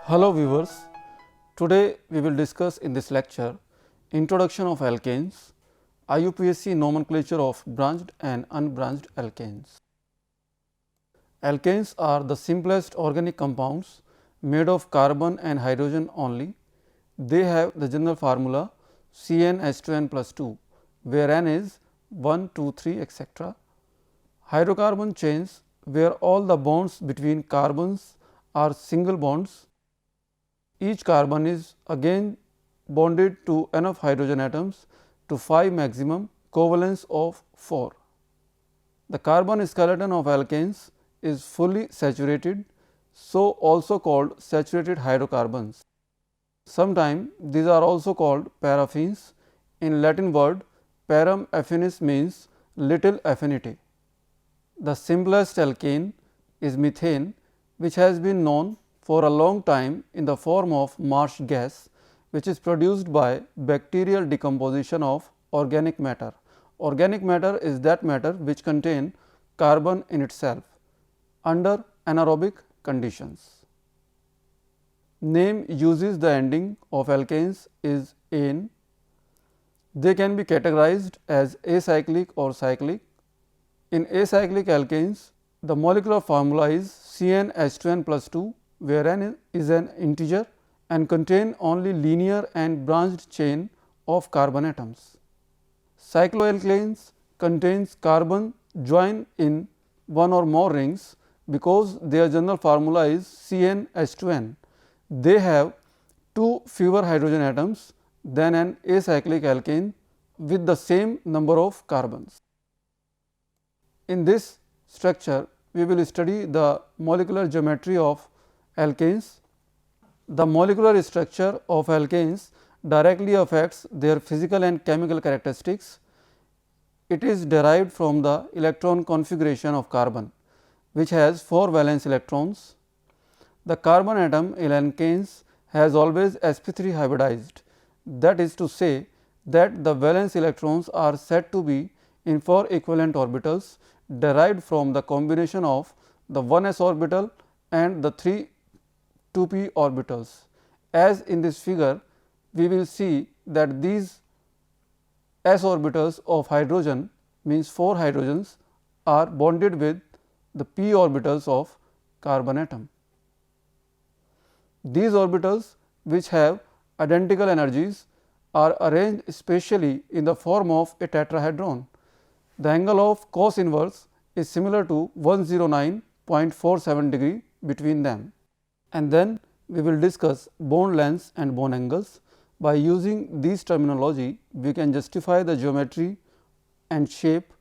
Hello viewers, today we will discuss in this lecture introduction of alkanes, IUPAC nomenclature of branched and unbranched alkanes. Alkanes are the simplest organic compounds made of carbon and hydrogen only. They have the general formula CnH2n plus 2, where N is 1, 2, 3 etc. Hydrocarbon chains where all the bonds between carbons are single bonds. Each carbon is again bonded to enough hydrogen atoms to 5 maximum covalence of 4. The carbon skeleton of alkanes is fully saturated, so also called saturated hydrocarbons. Sometimes these are also called paraffins. In Latin word param affinis means little affinity. The simplest alkane is methane, which has been known for a long time in the form of marsh gas, which is produced by bacterial decomposition of organic matter. Organic matter is that matter which contain carbon in itself under anaerobic conditions. Name uses the ending of alkanes is -ane. They can be categorized as acyclic or cyclic. In acyclic alkanes, the molecular formula is CnH2n plus 2, where N is an integer and contain only linear and branched chain of carbon atoms. Cycloalkanes contains carbon joined in one or more rings because their general formula is CnH2n. They have 2 fewer hydrogen atoms than an acyclic alkane with the same number of carbons. In this structure, we will study the molecular geometry of alkanes. The molecular structure of alkanes directly affects their physical and chemical characteristics. It is derived from the electron configuration of carbon, which has 4 valence electrons. The carbon atom in alkanes has always sp3 hybridized, that is to say that the valence electrons are said to be in 4 equivalent orbitals derived from the combination of the 1s orbital and the 3 2p orbitals. As in this figure, we will see that these s orbitals of hydrogen means 4 hydrogens are bonded with the p orbitals of carbon atom. These orbitals, which have identical energies, are arranged spatially in the form of a tetrahedron. The angle of cos inverse is similar to 109.47 degree between them. And then we will discuss bond lengths and bond angles. By using these terminology, we can justify the geometry and shape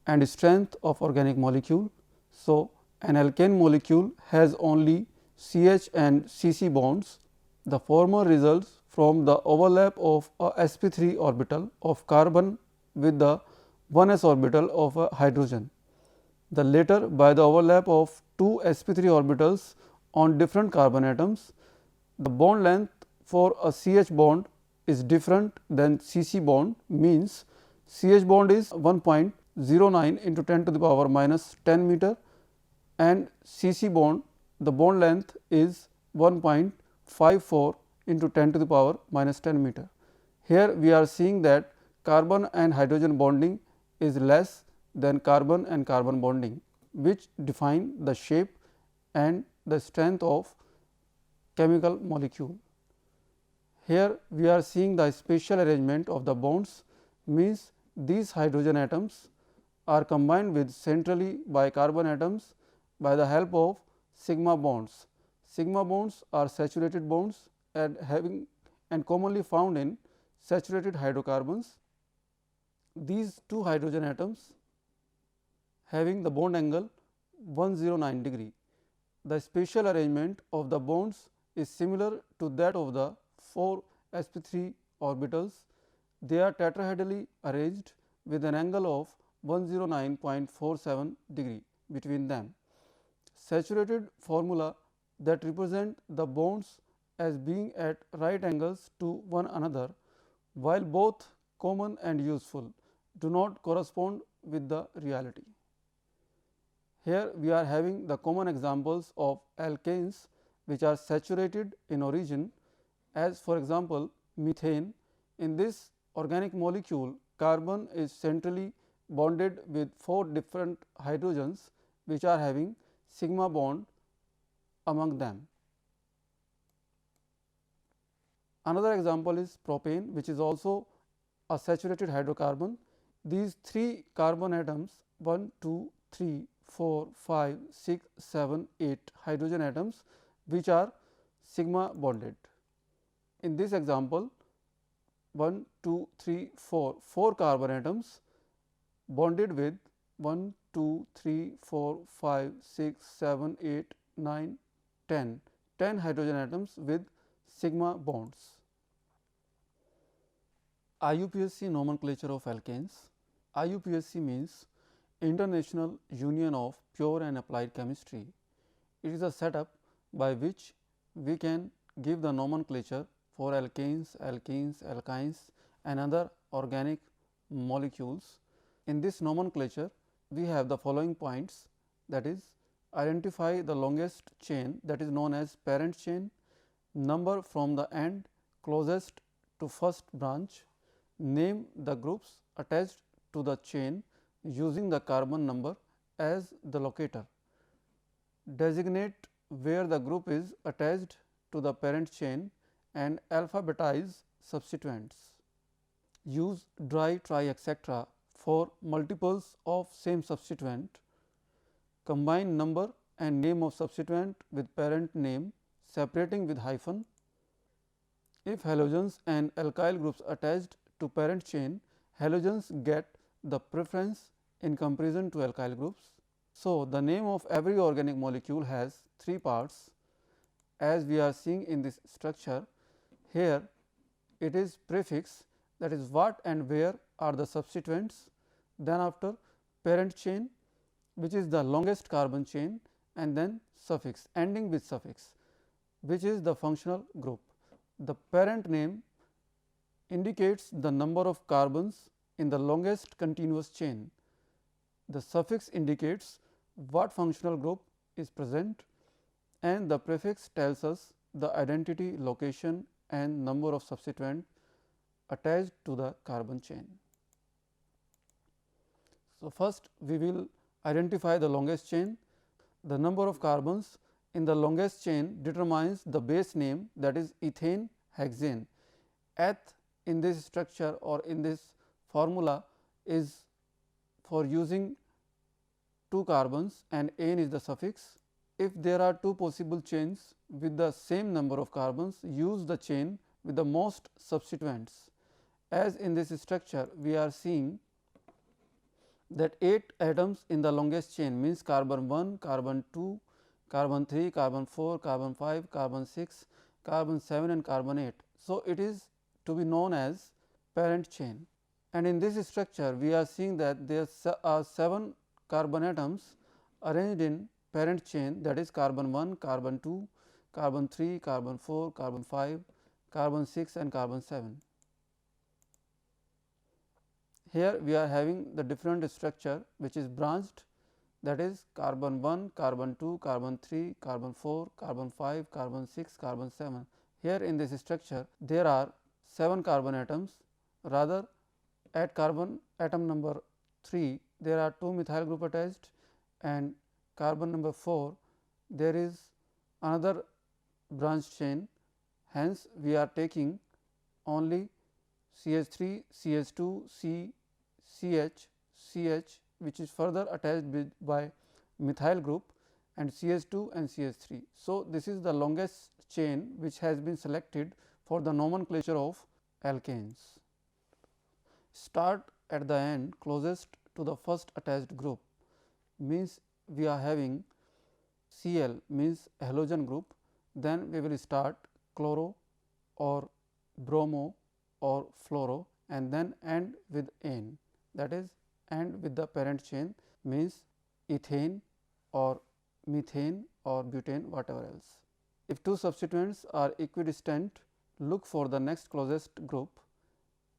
and strength of organic molecule. So, an alkane molecule has only CH and CC bonds. The former results from the overlap of a sp3 orbital of carbon with the 1s orbital of a hydrogen. The latter by the overlap of 2 sp3 orbitals on different carbon atoms. The bond length for a CH bond is different than CC bond, means CH bond is 1.09 into 10 to the power minus 10 meter and CC bond, the bond length is 1.54 into 10 to the power minus 10 meter. Here we are seeing that carbon and hydrogen bonding is less than carbon and carbon bonding, which define the shape and the strength of chemical molecule. Here we are seeing the spatial arrangement of the bonds, means these hydrogen atoms are combined with centrally by carbon atoms by the help of sigma bonds. Sigma bonds are saturated bonds and commonly found in saturated hydrocarbons. These 2 hydrogen atoms having the bond angle 109 degree. The spatial arrangement of the bonds is similar to that of the 4 sp3 orbitals. They are tetrahedrally arranged with an angle of 109.47 degree between them. Saturated formula that represent the bonds as being at right angles to one another, while both common and useful, do not correspond with the reality. Here we are having the common examples of alkanes which are saturated in origin, as for example, methane. In this organic molecule, carbon is centrally bonded with 4 different hydrogens, which are having sigma bond among them. Another example is propane, which is also a saturated hydrocarbon. These 3 carbon atoms 1, 2, 3, 4, 5, 6, 7, 8 hydrogen atoms, which are sigma bonded. In this example, 1, 2, 3, 4 carbon atoms bonded with 1, 2, 3, 4, 5, 6, 7, 8, 9, 10 hydrogen atoms with sigma bonds. IUPAC nomenclature of alkanes. IUPAC means International Union of Pure and Applied Chemistry. It is a setup by which we can give the nomenclature for alkanes, alkenes, alkynes and other organic molecules. In this nomenclature, we have the following points, that is, identify the longest chain, that is known as parent chain, number from the end closest to first branch, name the groups attached to the chain using the carbon number as the locator, designate where the group is attached to the parent chain and alphabetize substituents. Use dry, tri, etc. for multiples of same substituent. Combine number and name of substituent with parent name, separating with hyphen. If halogens and alkyl groups attached to parent chain, halogens get the preference in comparison to alkyl groups. So, the name of every organic molecule has 3 parts, as we are seeing in this structure. Here it is prefix, that is what and where are the substituents, then after parent chain, which is the longest carbon chain, and then suffix ending with suffix, which is the functional group. The parent name indicates the number of carbons in the longest continuous chain. The suffix indicates what functional group is present, and the prefix tells us the identity, location and number of substituent attached to the carbon chain. So, first we will identify the longest chain. The number of carbons in the longest chain determines the base name, that is ethane hexane. Eth in this structure or in this formula is for using 2 carbons and ane is the suffix. If there are 2 possible chains with the same number of carbons, use the chain with the most substituents. As in this structure, we are seeing that 8 atoms in the longest chain, means carbon 1, carbon 2, carbon 3, carbon 4, carbon 5, carbon 6, carbon 7 and carbon 8. So, it is to be known as parent chain, and in this structure we are seeing that there are 7 carbon atoms arranged in parent chain, that is carbon 1, carbon 2, carbon 3, carbon 4, carbon 5, carbon 6 and carbon 7. Here we are having the different structure which is branched, that is carbon 1, carbon 2, carbon 3, carbon 4, carbon 5, carbon 6, carbon 7. Here in this structure there are 7 carbon atoms, rather at carbon atom number 3 there are 2 methyl group attached, and carbon number 4 there is another branch chain. Hence, we are taking only CH3, CH2, C, CH, CH, which is further attached with by methyl group, and CH2 and CH3. So, this is the longest chain which has been selected for the nomenclature of alkanes. Start at the end closest to the first attached group, means we are having Cl means halogen group, then we will start chloro or bromo or fluoro and then end with ane, that is end with the parent chain, means ethane or methane or butane, whatever else. If 2 substituents are equidistant, look for the next closest group.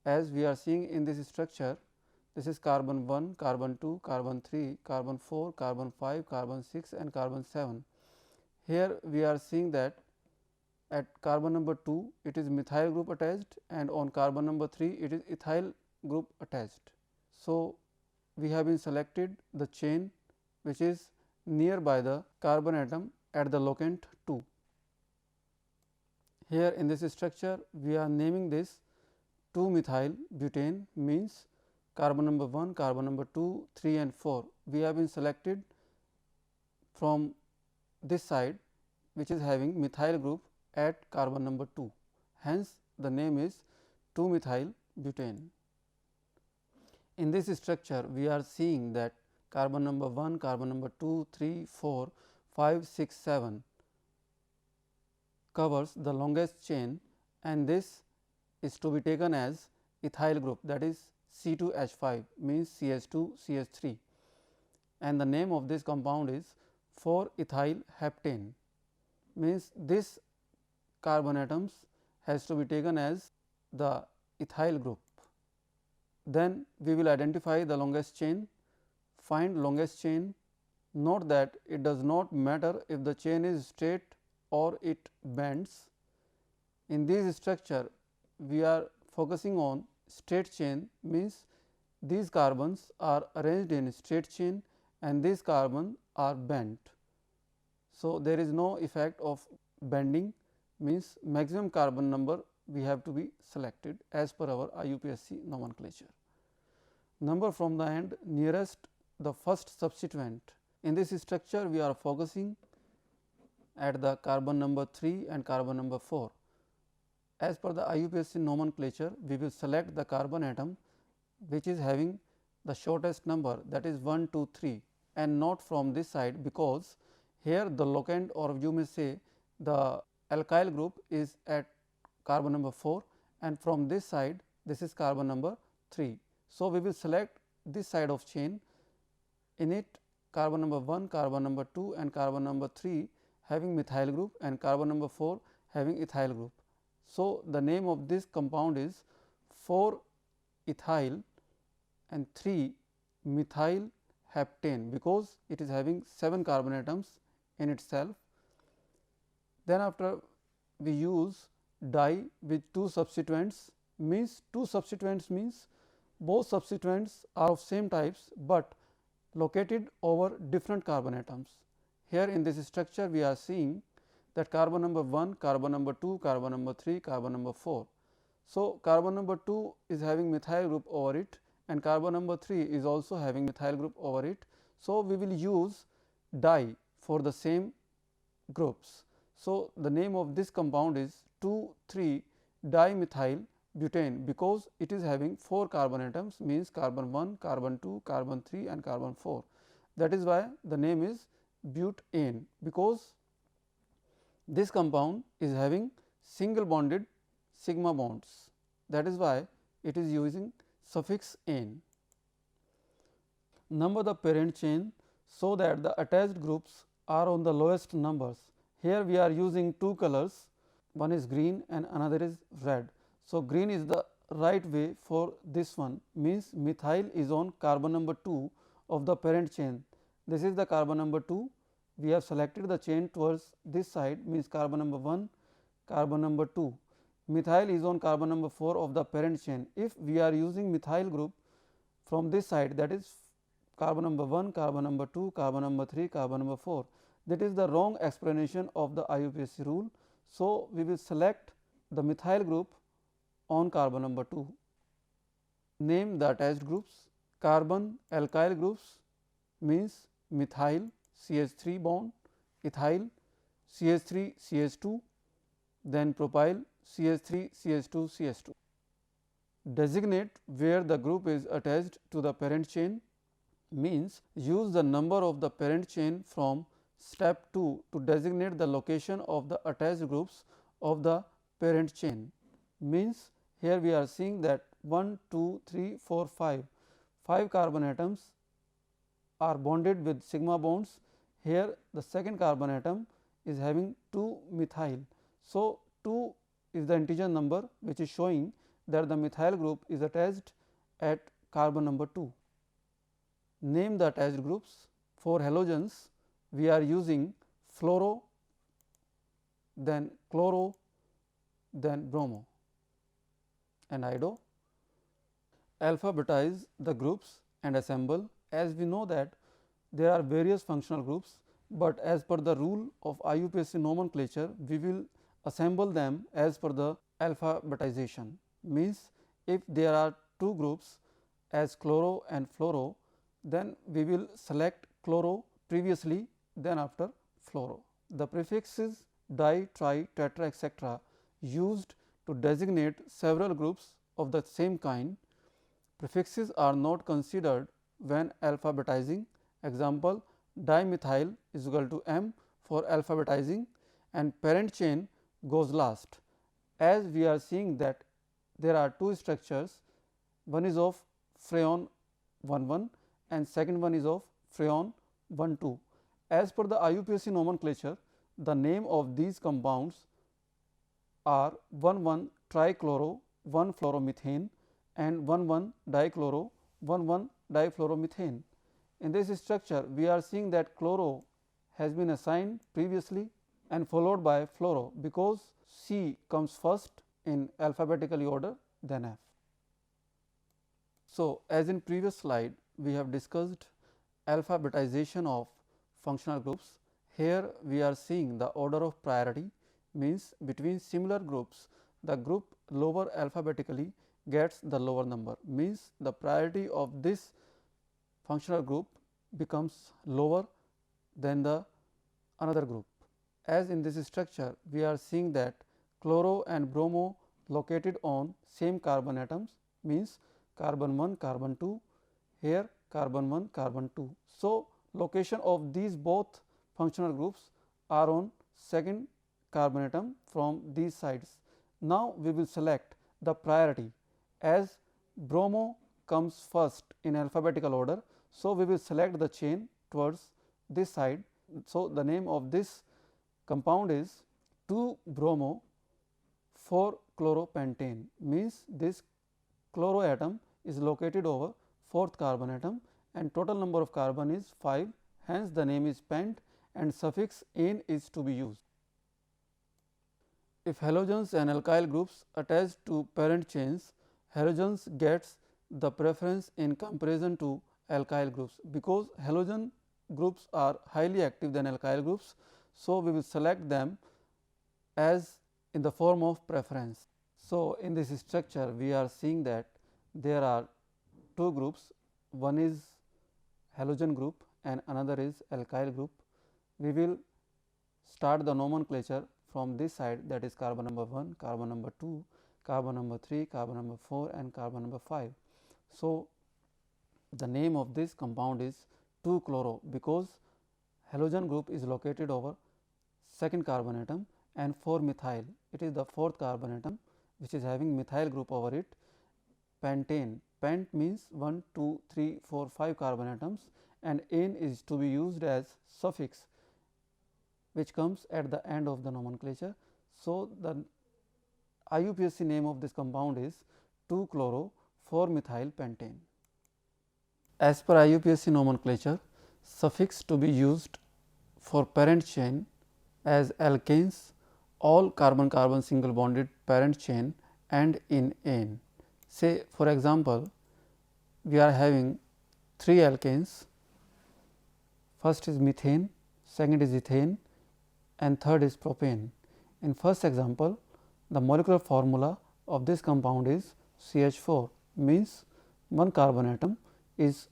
As we are seeing in this structure, this is carbon 1, carbon 2, carbon 3, carbon 4, carbon 5, carbon 6 and carbon 7. Here we are seeing that at carbon number 2 it is methyl group attached and on carbon number 3 it is ethyl group attached. So, we have been selected the chain which is nearby the carbon atom at the locant 2. Here in this structure we are naming this 2 methyl butane, means carbon number 1, carbon number 2, 3 and 4. We have been selected from this side which is having methyl group at carbon number 2. Hence, the name is 2 methyl butane. In this structure we are seeing that carbon number 1, carbon number 2, 3, 4, 5, 6, 7 covers the longest chain, and this is to be taken as ethyl group, that is C2H5, means CH2 CH3, and the name of this compound is 4-ethyl heptane, means this carbon atoms has to be taken as the ethyl group. Then we will identify the longest chain, find longest chain. Note that it does not matter if the chain is straight or it bends. In this structure we are focusing on straight chain, means these carbons are arranged in straight chain and these carbon are bent. So, there is no effect of bending, means maximum carbon number we have to be selected as per our IUPAC nomenclature. Number from the end nearest the first substituent. In this structure we are focusing at the carbon number 3 and carbon number 4. As per the IUPAC nomenclature, we will select the carbon atom which is having the shortest number, that is 1, 2, 3, and not from this side, because here the locant, or you may say the alkyl group is at carbon number 4 and from this side this is carbon number 3. So, we will select this side of chain. In it carbon number 1, carbon number 2 and carbon number 3 having methyl group and carbon number 4 having ethyl group. So, the name of this compound is 4-ethyl and 3-methyl heptane, because it is having 7 carbon atoms in itself. Then after we use dye with 2 substituents, means 2 substituents means both substituents are of same types, but located over different carbon atoms. Here in this structure we are seeing that carbon number 1, carbon number 2, carbon number 3, carbon number 4. So, carbon number 2 is having methyl group over it and carbon number 3 is also having methyl group over it. So, we will use dye for the same groups. So, the name of this compound is 2,3-dimethyl butane, because it is having 4 carbon atoms, means carbon 1, carbon 2, carbon 3 and carbon 4. That is why the name is butane, because this compound is having single bonded sigma bonds. That is why it is using suffix -ane. Number the parent chain so that the attached groups are on the lowest numbers. Here we are using 2 colors, one is green and another is red. So, green is the right way for this one, means methyl is on carbon number 2 of the parent chain. This is the carbon number 2. We have selected the chain towards this side, means carbon number 1, carbon number 2. Methyl is on carbon number 4 of the parent chain. If we are using methyl group from this side, that is carbon number 1, carbon number 2, carbon number 3, carbon number 4, that is the wrong explanation of the IUPAC rule. So, we will select the methyl group on carbon number 2. Name the attached groups. Carbon alkyl groups means methyl CH3 bond, ethyl CH3 CH2, then propyl CH3 CH2 CH2. Designate where the group is attached to the parent chain, means use the number of the parent chain from step 2 to designate the location of the attached groups of the parent chain. Means here we are seeing that 1, 2, 3, 4, 5 carbon atoms are bonded with sigma bonds. Here the second carbon atom is having 2 methyl. So, 2 is the integer number which is showing that the methyl group is attached at carbon number 2. Name the attached groups. For halogens we are using fluoro then chloro, then bromo, and ido. Alphabetize the groups and assemble. As we know that there are various functional groups, but as per the rule of IUPAC nomenclature, we will assemble them as per the alphabetization. Means if there are two groups as chloro and fluoro, then we will select chloro previously, then after fluoro. The prefixes di, tri, tetra, etc. used to designate several groups of the same kind. Prefixes are not considered when alphabetizing. Example, dimethyl is equal to M for alphabetizing, and parent chain goes last. As we are seeing that there are two structures, one is of freon 1,1 and second one is of freon 1,2. As per the IUPAC nomenclature, the name of these compounds are 1,1 trichloro 1 fluoromethane and 1,1 dichloro 1,1 difluoromethane. In this structure, we are seeing that chloro has been assigned previously and followed by fluoro, because C comes first in alphabetically order then F. So, as in previous slide, we have discussed alphabetization of functional groups. Here we are seeing the order of priority, means between similar groups the group lower alphabetically gets the lower number, means the priority of this functional group becomes lower than the another group. As in this structure, we are seeing that chloro and bromo located on same carbon atoms, means carbon 1 carbon 2, here carbon 1 carbon 2. So, location of these both functional groups are on second carbon atom from these sides. Now, we will select the priority, as bromo comes first in alphabetical order. So, we will select the chain towards this side. So, the name of this compound is 2 bromo 4 chloropentane, means this chloro atom is located over fourth carbon atom and total number of carbon is 5, hence the name is pent and suffix -ane is to be used. If halogens and alkyl groups attach to parent chains, halogens gets the preference in comparison to alkyl groups, because halogen groups are highly active than alkyl groups. So, we will select them as in the form of preference. So, in this structure we are seeing that there are two groups, one is halogen group and another is alkyl group. We will start the nomenclature from this side, that is carbon number 1, carbon number 2, carbon number 3, carbon number 4 and carbon number 5. So, the name of this compound is 2 chloro, because halogen group is located over second carbon atom, and 4 methyl, it is the fourth carbon atom which is having methyl group over it. Pentane, pent means 1, 2, 3, 4, 5 carbon atoms, and ane is to be used as suffix which comes at the end of the nomenclature. So, the IUPAC name of this compound is 2 chloro 4 methyl pentane. As per IUPAC nomenclature, suffix to be used for parent chain as alkanes, all carbon carbon single bonded parent chain, and in ane. Say for example, we are having 3 alkanes, first is methane, second is ethane and third is propane. In first example, the molecular formula of this compound is CH4, means one carbon atom is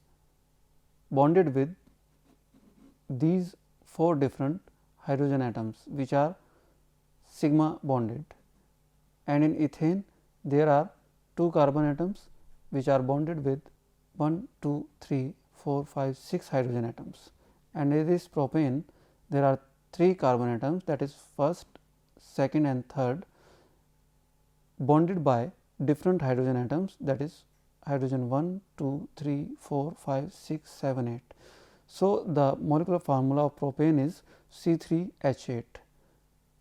bonded with these 4 different hydrogen atoms which are sigma bonded, and in ethane there are 2 carbon atoms which are bonded with 1, 2, 3, 4, 5, 6 hydrogen atoms, and in this propane there are 3 carbon atoms, that is first, second and third, bonded by different hydrogen atoms, that is hydrogen 1, 2, 3, 4, 5, 6, 7, 8. So, the molecular formula of propane is C3H8.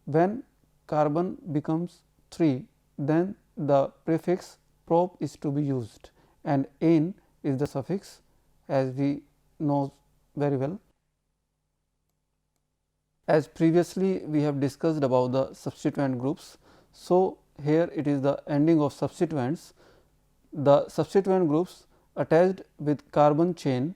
When carbon becomes 3, then the prefix prop is to be used, and ane is the suffix, as we know very well. As previously we have discussed about the substituent groups. So, here it is the ending of substituents. The substituent groups attached with carbon chain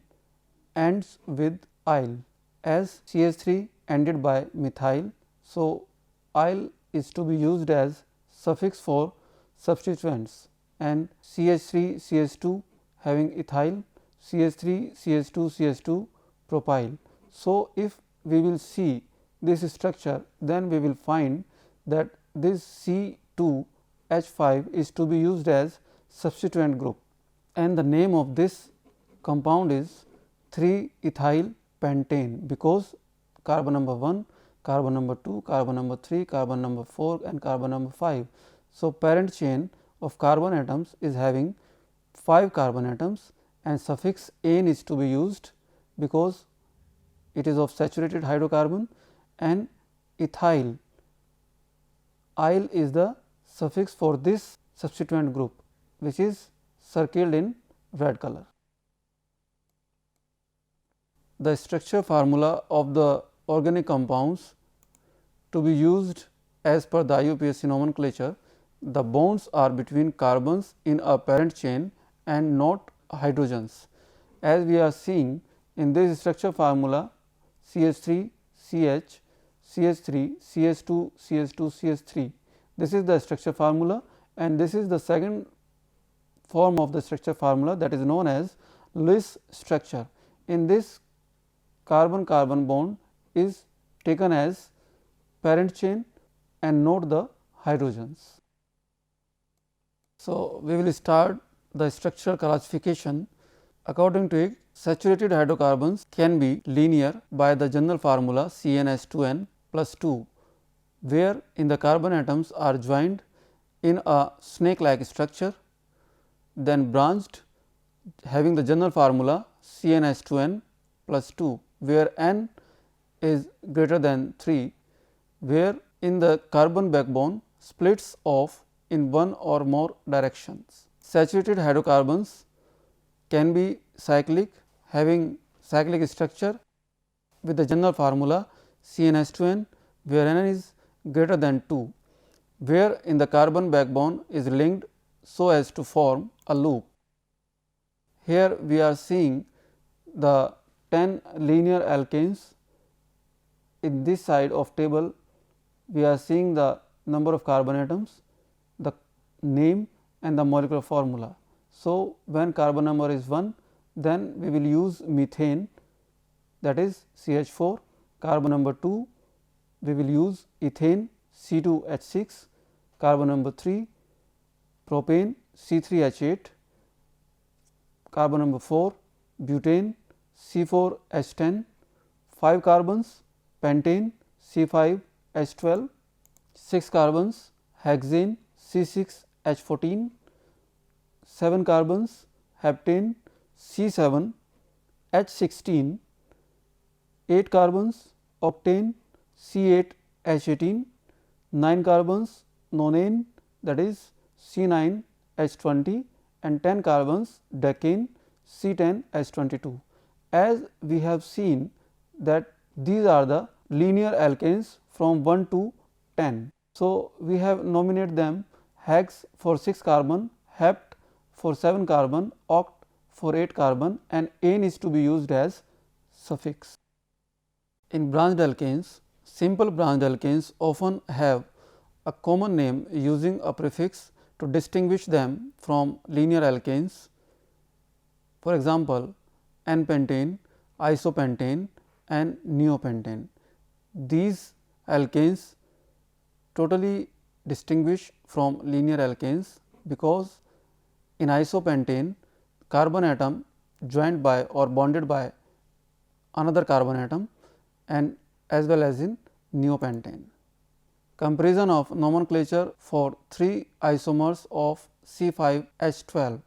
ends with "-ile", as CH3 ended by methyl. So, "-ile" is to be used as suffix for substituents, and CH3 CH2 having ethyl, CH3 CH2 CH2 propyl. So, if we will see this structure, then we will find that this C2H5 is to be used as substituent group, and the name of this compound is 3-ethyl pentane, because carbon number 1, carbon number 2, carbon number 3, carbon number 4 and carbon number 5. So, parent chain of carbon atoms is having 5 carbon atoms, and suffix "-ane" is to be used because it is of saturated hydrocarbon, and ethyl "-ile" is the suffix for this substituent group, which is circled in red color. The structure formula of the organic compounds to be used as per the IUPAC nomenclature. The bonds are between carbons in a parent chain and not hydrogens. As we are seeing in this structure formula, CH3 CH, CH3 CH2 CH2 CH3. This is the structure formula, and this is the second form of the structure formula, that is known as Lewis structure. In this, carbon carbon bond is taken as parent chain and not the hydrogens. So, we will start the structural classification. According to it, saturated hydrocarbons can be linear by the general formula CnH2n plus 2, where in the carbon atoms are joined in a snake like structure, then branched having the general formula CnH2n plus 2, where n is greater than 3, where in the carbon backbone splits off in one or more directions. Saturated hydrocarbons can be cyclic, having cyclic structure with the general formula CnH2n, where n is greater than 2, where in the carbon backbone is linked so as to form a loop. Here we are seeing the 10 linear alkanes. In this side of table, we are seeing the number of carbon atoms, the name and the molecular formula. So, when carbon number is 1, then we will use methane, that is CH4. Carbon number 2, we will use ethane C2H6. Carbon number 3, propane C3H8. Carbon number 4, butane C4H10. 5 carbons, pentane C5H12. 6 carbons, hexane C6H14. 7 carbons, heptane C7H16. 8 carbons, octane C8H18. 9 carbons, nonane, that is C9H20, and 10 carbons, decane C10H22. As we have seen that these are the linear alkanes from 1 to 10. So, we have nominated them hex for 6 carbon, hept for 7 carbon, oct for 8 carbon, and ane is to be used as suffix. In branched alkanes, simple branched alkanes often have a common name using a prefix to distinguish them from linear alkanes. For example, N-pentane, isopentane and neopentane. These alkanes totally distinguish from linear alkanes, because in isopentane carbon atom joined by or bonded by another carbon atom, and as well as in neopentane. Comparison of nomenclature for 3 isomers of C5H12.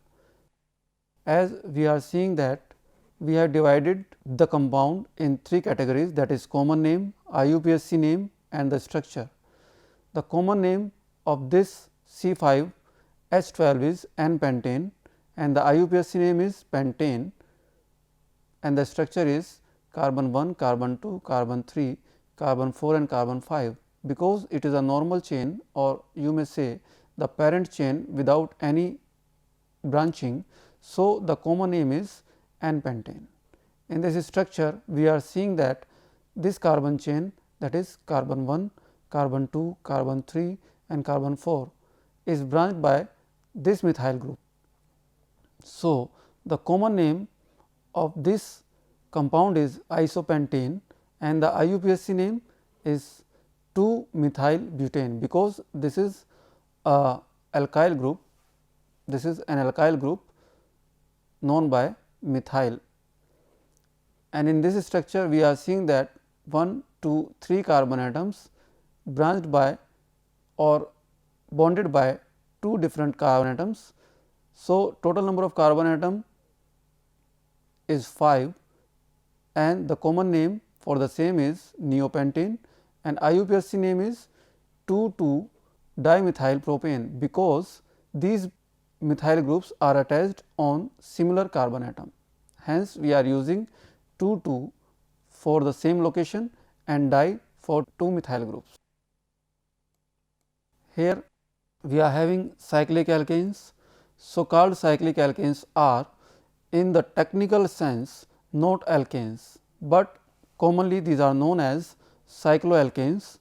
As we are seeing that we have divided the compound in 3 categories, that is common name, IUPAC name and the structure. The common name of this C5H12 is N-pentane, and the IUPAC name is pentane, and the structure is carbon 1, carbon 2, carbon 3, carbon 4 and carbon 5, because it is a normal chain, or you may say the parent chain without any branching. So, the common name is N-pentane. In this structure, we are seeing that this carbon chain, that is carbon 1, carbon 2, carbon 3 and carbon 4 is branched by this methyl group. So, the common name of this compound is isopentane, and the IUPAC name is 2-methyl butane, because this is a alkyl group. This is an alkyl group known by methyl, and in this structure we are seeing that 1, 2, 3 carbon atoms branched by or bonded by 2 different carbon atoms. So, total number of carbon atom is 5, and the common name for the same is neopentane, and IUPAC name is 2,2-dimethyl propane, because these methyl groups are attached on similar carbon atom. Hence, we are using 2,2 for the same location and di for 2 methyl groups. Here we are having cyclic alkanes. So called cyclic alkanes are in the technical sense not alkanes, but commonly these are known as cycloalkanes.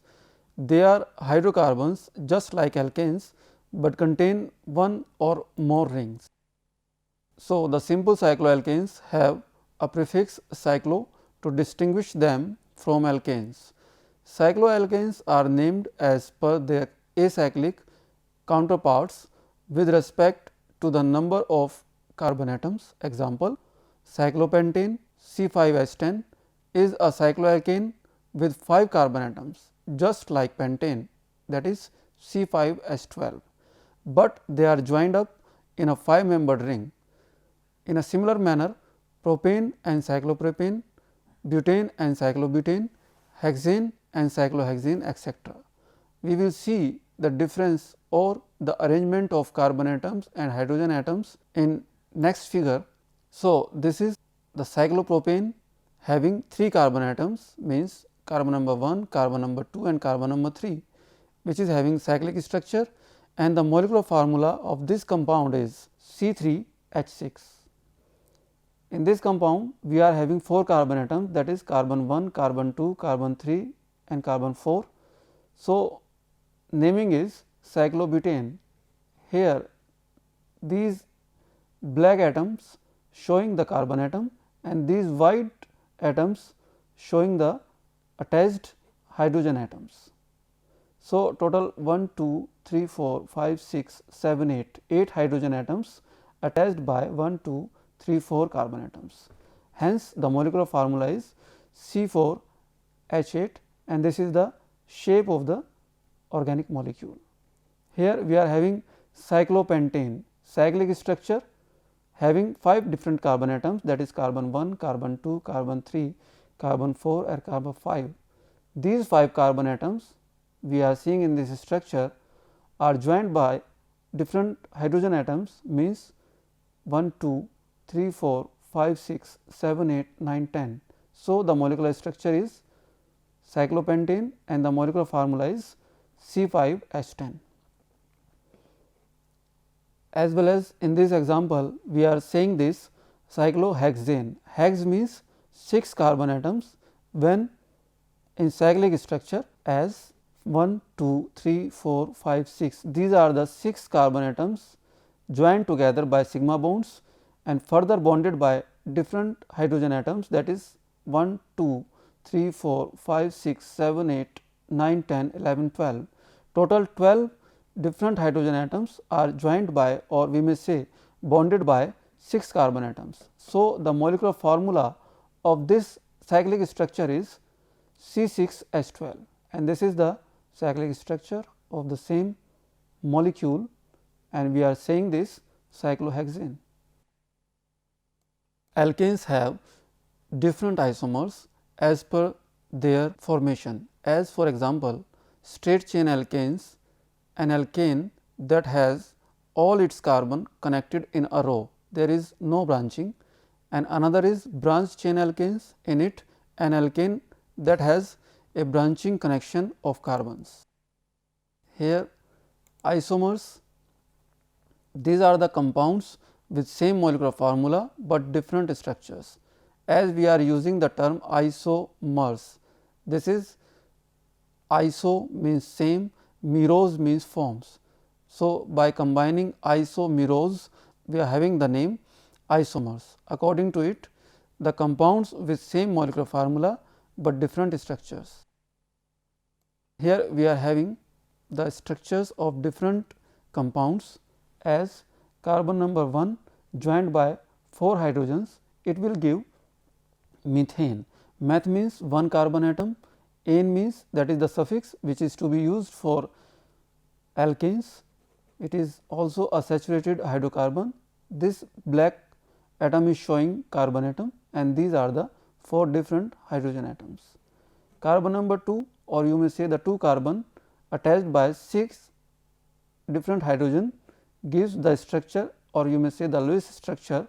They are hydrocarbons just like alkanes, but contain one or more rings. So, the simple cycloalkanes have a prefix cyclo to distinguish them from alkanes. Cycloalkanes are named as per their acyclic counterparts with respect to the number of carbon atoms. Example, cyclopentane C5H10 is a cycloalkane with 5 carbon atoms, just like pentane, that is C5H12, but they are joined up in a 5-membered ring. In a similar manner, propane and cyclopropane, butane and cyclobutane, hexane and cyclohexane, etc. We will see the difference or the arrangement of carbon atoms and hydrogen atoms in next figure. So, this is the cyclopropane having 3 carbon atoms, means carbon number 1, carbon number 2 and carbon number 3, which is having cyclic structure, and the molecular formula of this compound is C3H6. In this compound, we are having 4 carbon atoms, that is carbon 1, carbon 2, carbon 3 and carbon 4. So, naming is cyclobutane. Here these black atoms showing the carbon atom and these white atoms showing the attached hydrogen atoms. So, total 1, 2, 3, 4, 5, 6, 7, 8 hydrogen atoms attached by 1, 2, 3, 4 carbon atoms. Hence, the molecular formula is C4H8, and this is the shape of the organic molecule. Here we are having cyclopentane, cyclic structure having 5 different carbon atoms, that is carbon 1, carbon 2, carbon 3, carbon 4 and carbon 5. These 5 carbon atoms we are seeing in this structure are joined by different hydrogen atoms, means 1, 2, 3, 4, 5, 6, 7, 8, 9, 10. So, the molecular structure is cyclopentane and the molecular formula is C5H10. As well as in this example, we are saying this cyclohexane. Hex means 6 carbon atoms when in cyclic structure as 1, 2, 3, 4, 5, 6. These are the 6 carbon atoms joined together by sigma bonds and further bonded by different hydrogen atoms, that is 1, 2, 3, 4, 5, 6, 7, 8, 9, 10, 11, 12. Total 12 different hydrogen atoms are joined by, or we may say bonded by 6 carbon atoms. So, the molecular formula of this cyclic structure is C6H12, and this is the cyclic structure of the same molecule, and we are saying this cyclohexane. Alkanes have different isomers as per their formation, as for example, straight chain alkanes, an alkane that has all its carbon connected in a row, there is no branching, and another is branched chain alkanes. In it, an alkane that has a branching connection of carbons. Here isomers, these are the compounds with same molecular formula, but different structures. As we are using the term isomers, this is iso means same, meros means forms. So, by combining isomeros, we are having the name isomers. According to it, the compounds with same molecular formula, but different structures. Here we are having the structures of different compounds as carbon number 1 joined by 4 hydrogens, it will give methane. Meth means 1 carbon atom, ane means that is the suffix which is to be used for alkanes. It is also a saturated hydrocarbon. This black atom is showing carbon atom, and these are the 4 different hydrogen atoms. Carbon number 2, or you may say the 2 carbon attached by 6 different hydrogen gives the structure, or you may say the Lewis structure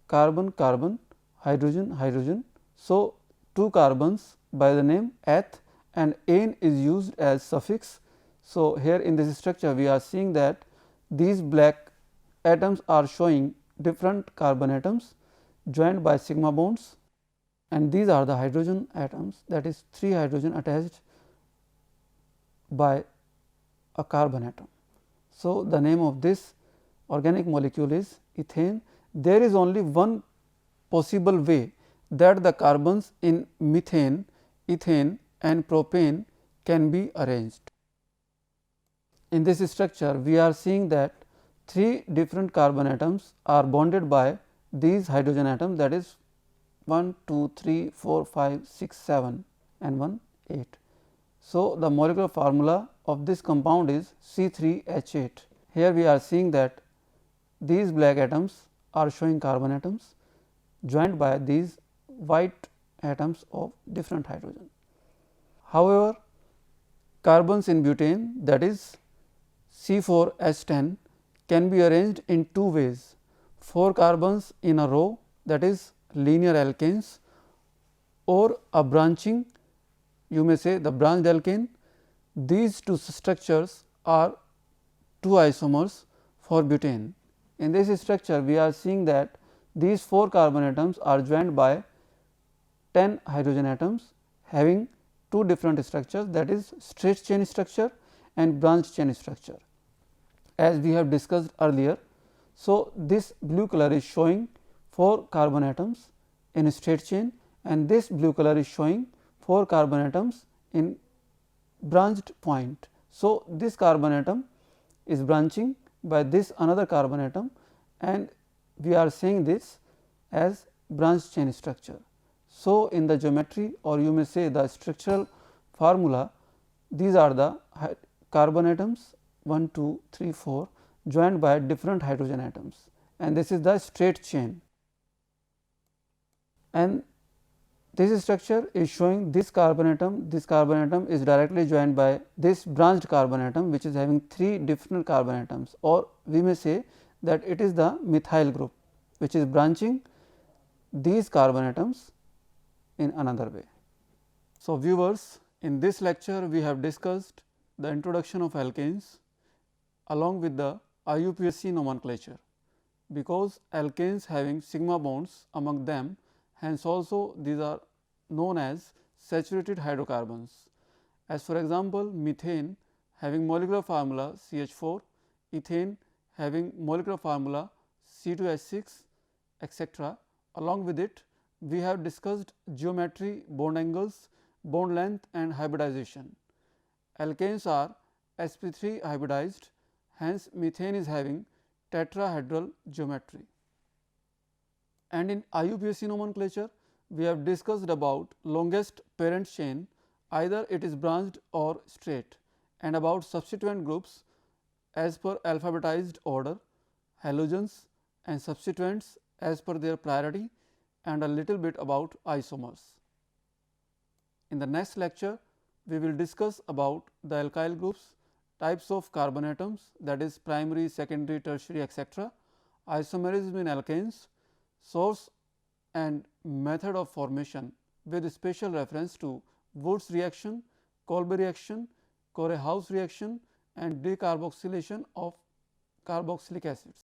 carbon carbon hydrogen hydrogen. So, 2 carbons by the name eth and ane is used as suffix. So, here in this structure we are seeing that these black atoms are showing different carbon atoms joined by sigma bonds, and these are the hydrogen atoms, that is 3 hydrogen attached by a carbon atom. So, the name of this organic molecule is ethane. There is only one possible way that the carbons in methane, ethane and propane can be arranged. In this structure, we are seeing that 3 different carbon atoms are bonded by these hydrogen atoms, that is 1, 2, 3, 4, 5, 6, 7 and 1, 8. So, the molecular formula of this compound is C3H8. Here we are seeing that these black atoms are showing carbon atoms joined by these white atoms of different hydrogen. However, carbons in butane, that is C4H10, can be arranged in 2 ways: 4 carbons in a row, that is linear alkanes, or a branching, you may say the branched alkane. These 2 structures are 2 isomers for butane. In this structure, we are seeing that these 4 carbon atoms are joined by 10 hydrogen atoms having 2 different structures, that is straight chain structure and branched chain structure, as we have discussed earlier. So, this blue color is showing 4 carbon atoms in a straight chain, and this blue color is showing 4 carbon atoms in branched point. So, this carbon atom is branching by this another carbon atom, and we are saying this as branched chain structure. So, in the geometry, or you may say the structural formula, these are the carbon atoms 1, 2, 3, 4 joined by different hydrogen atoms, and this is the straight chain. And this structure is showing this carbon atom is directly joined by this branched carbon atom, which is having 3 different carbon atoms, or we may say that it is the methyl group which is branching these carbon atoms in another way. So, viewers, in this lecture we have discussed the introduction of alkanes along with the IUPAC nomenclature, because alkanes having sigma bonds among them, hence also these are known as saturated hydrocarbons. As for example, methane having molecular formula CH4, ethane having molecular formula C2H6, etc. Along with it, we have discussed geometry, bond angles, bond length and hybridization. Alkanes are sp3 hybridized, hence methane is having tetrahedral geometry. And in IUPAC nomenclature, we have discussed about longest parent chain, either it is branched or straight, and about substituent groups as per alphabetized order, halogens and substituents as per their priority, and a little bit about isomers. In the next lecture, we will discuss about the alkyl groups, types of carbon atoms, that is primary, secondary, tertiary, etc., isomerism in alkanes, source and method of formation with special reference to Wurtz reaction, Kolbe reaction, Core-House reaction and decarboxylation of carboxylic acids.